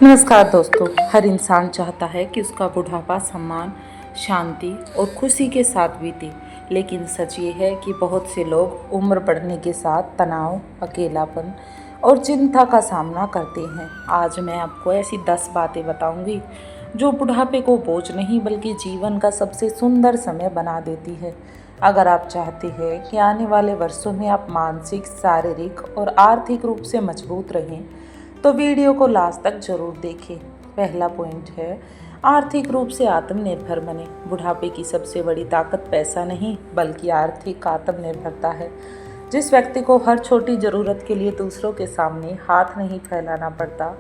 नमस्कार दोस्तों। हर इंसान चाहता है कि उसका बुढ़ापा सम्मान, शांति और खुशी के साथ बीते। लेकिन सच ये है कि बहुत से लोग उम्र बढ़ने के साथ तनाव, अकेलापन और चिंता का सामना करते हैं। आज मैं आपको ऐसी 10 बातें बताऊंगी जो बुढ़ापे को बोझ नहीं बल्कि जीवन का सबसे सुंदर समय बना देती है। अगर आप चाहते हैं कि आने वाले वर्षों में आप मानसिक, शारीरिक और आर्थिक रूप से मजबूत रहें, तो वीडियो को लास्ट तक जरूर देखें। पहला पॉइंट है, आर्थिक रूप से आत्मनिर्भर बने। बुढ़ापे की सबसे बड़ी ताकत पैसा नहीं बल्कि आर्थिक आत्मनिर्भरता है। जिस व्यक्ति को हर छोटी ज़रूरत के लिए दूसरों के सामने हाथ नहीं फैलाना पड़ता,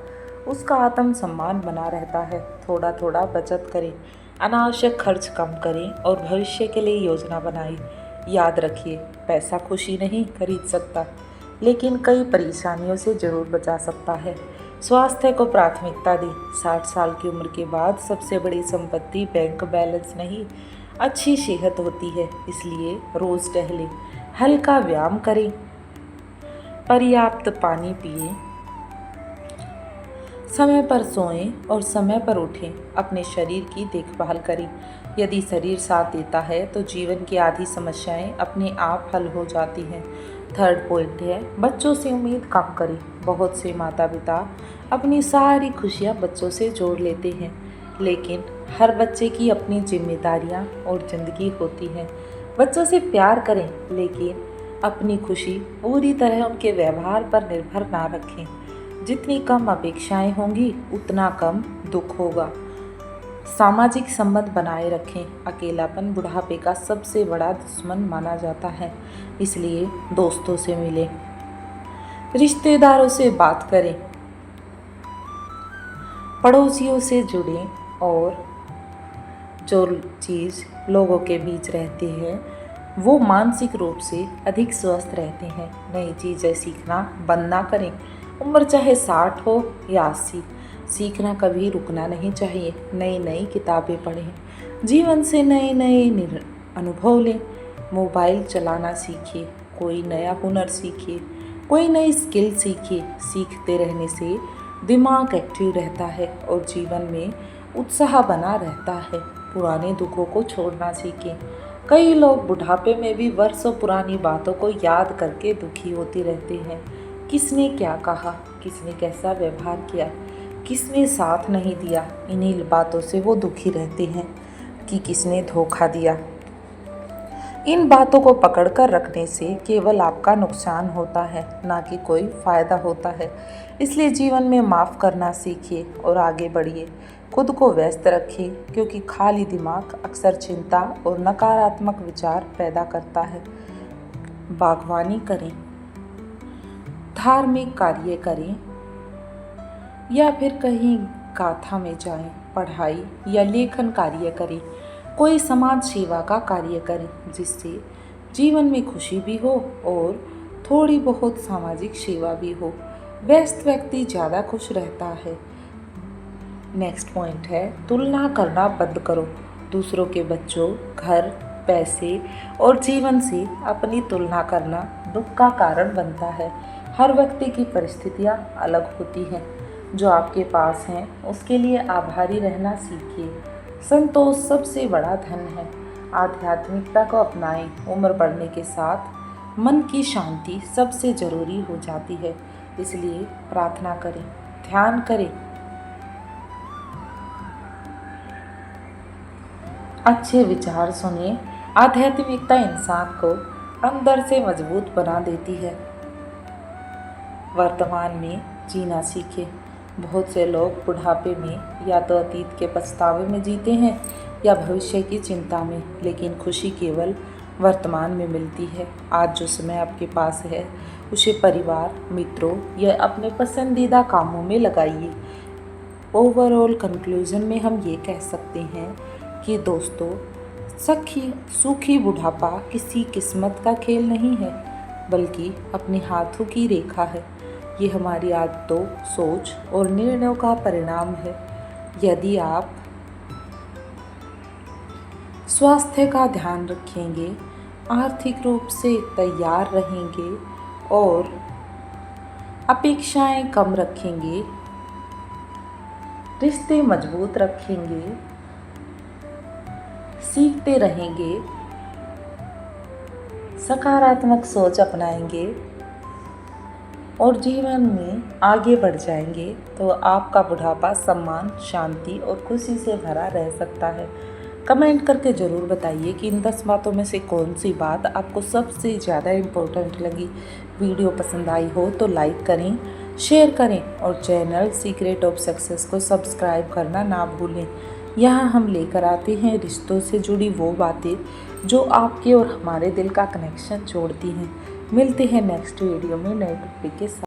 उसका आत्मसम्मान बना रहता है। थोड़ा थोड़ा बचत करें, अनावश्यक खर्च कम करें और भविष्य के लिए योजना बनाएं। याद रखिए, पैसा खुशी नहीं खरीद सकता, लेकिन कई परेशानियों से जरूर बचा सकता है। स्वास्थ्य को प्राथमिकता दें। 60 साल की उम्र के बाद सबसे बड़ी संपत्ति बैंक बैलेंस नहीं, अच्छी सेहत होती है। इसलिए रोज़ टहलें, हल्का व्यायाम करें, पर्याप्त पानी पिएं, समय पर सोएं और समय पर उठें। अपने शरीर की देखभाल करें। यदि शरीर साथ देता है तो जीवन की आधी समस्याएं अपने आप हल हो जाती हैं। थर्ड पॉइंट है, बच्चों से उम्मीद कम करें। बहुत से माता पिता अपनी सारी खुशियां बच्चों से जोड़ लेते हैं, लेकिन हर बच्चे की अपनी जिम्मेदारियां और ज़िंदगी होती हैं। बच्चों से प्यार करें, लेकिन अपनी खुशी पूरी तरह उनके व्यवहार पर निर्भर ना रखें। जितनी कम अपेक्षाएं होंगी उतना कम दुख होगा। सामाजिक संबंध बनाए रखें। अकेलापन बुढ़ापे का सबसे बड़ा दुश्मन माना जाता है, इसलिए दोस्तों से मिलें, रिश्तेदारों से बात करें, पड़ोसियों से जुड़ें और जो चीज़ लोगों के बीच रहती है वो मानसिक रूप से अधिक स्वस्थ रहते हैं। नई चीज़ें सीखना बंद ना करें। उम्र चाहे 60 हो या 80, सीखना कभी रुकना नहीं चाहिए। नई नई किताबें पढ़ें, जीवन से नए नए अनुभव लें। मोबाइल चलाना सीखिए, कोई नया हुनर सीखिए, कोई नई स्किल सीखिए। सीखते रहने से दिमाग एक्टिव रहता है और जीवन में उत्साह बना रहता है। पुराने दुखों को छोड़ना सीखें। कई लोग बुढ़ापे में भी वर्षों पुरानी बातों को याद करके दुखी होते रहते हैं। किसने क्या कहा, किसने कैसा व्यवहार किया, किसने साथ नहीं दिया, इन्हीं बातों से वो दुखी रहते हैं कि किसने धोखा दिया। इन बातों को पकड़कर रखने से केवल आपका नुकसान होता है, ना कि कोई फ़ायदा होता है। इसलिए जीवन में माफ़ करना सीखिए और आगे बढ़िए। खुद को व्यस्त रखिए, क्योंकि खाली दिमाग अक्सर चिंता और नकारात्मक विचार पैदा करता है। बागवानी करें, धार्मिक कार्य करें या फिर कहीं गाथा में जाएं, पढ़ाई या लेखन कार्य करें, कोई समाज सेवा का कार्य करें, जिससे जीवन में खुशी भी हो और थोड़ी बहुत सामाजिक सेवा भी हो। व्यस्त व्यक्ति ज़्यादा खुश रहता है। नेक्स्ट पॉइंट है, तुलना करना बंद करो। दूसरों के बच्चों, घर, पैसे और जीवन से अपनी तुलना करना दुख का कारण बनता है। हर व्यक्ति की परिस्थितियाँ अलग होती हैं। जो आपके पास हैं उसके लिए आभारी रहना सीखिए। संतोष सबसे बड़ा धन है। आध्यात्मिकता को अपनाएं। उम्र बढ़ने के साथ मन की शांति सबसे ज़रूरी हो जाती है, इसलिए प्रार्थना करें, ध्यान करें, अच्छे विचार सुने। आध्यात्मिकता इंसान को अंदर से मजबूत बना देती है। वर्तमान में जीना सीखें। बहुत से लोग बुढ़ापे में या तो अतीत के पछतावे में जीते हैं या भविष्य की चिंता में, लेकिन खुशी केवल वर्तमान में मिलती है। आज जो समय आपके पास है उसे परिवार, मित्रों या अपने पसंदीदा कामों में लगाइए। ओवरऑल कंक्लूजन में हम ये कह सकते हैं कि दोस्तों, सुखी बुढ़ापा किसी किस्मत का खेल नहीं है, बल्कि अपने हाथों की रेखा है। ये हमारी आदतों, सोच और निर्णयों का परिणाम है। यदि आप स्वास्थ्य का ध्यान रखेंगे, आर्थिक रूप से तैयार रहेंगे और अपेक्षाएं कम रखेंगे, रिश्ते मजबूत रखेंगे, सीखते रहेंगे, सकारात्मक सोच अपनाएंगे और जीवन में आगे बढ़ जाएंगे तो आपका बुढ़ापा सम्मान, शांति और खुशी से भरा रह सकता है। कमेंट करके ज़रूर बताइए कि इन 10 बातों में से कौन सी बात आपको सबसे ज़्यादा इम्पोर्टेंट लगी। वीडियो पसंद आई हो तो लाइक करें, शेयर करें और चैनल सीक्रेट ऑफ सक्सेस को सब्सक्राइब करना ना भूलें। यहाँ हम लेकर आते हैं रिश्तों से जुड़ी वो बातें जो आपके और हमारे दिल का कनेक्शन जोड़ती हैं। मिलते हैं नेक्स्ट वीडियो में नए टॉपिक के साथ।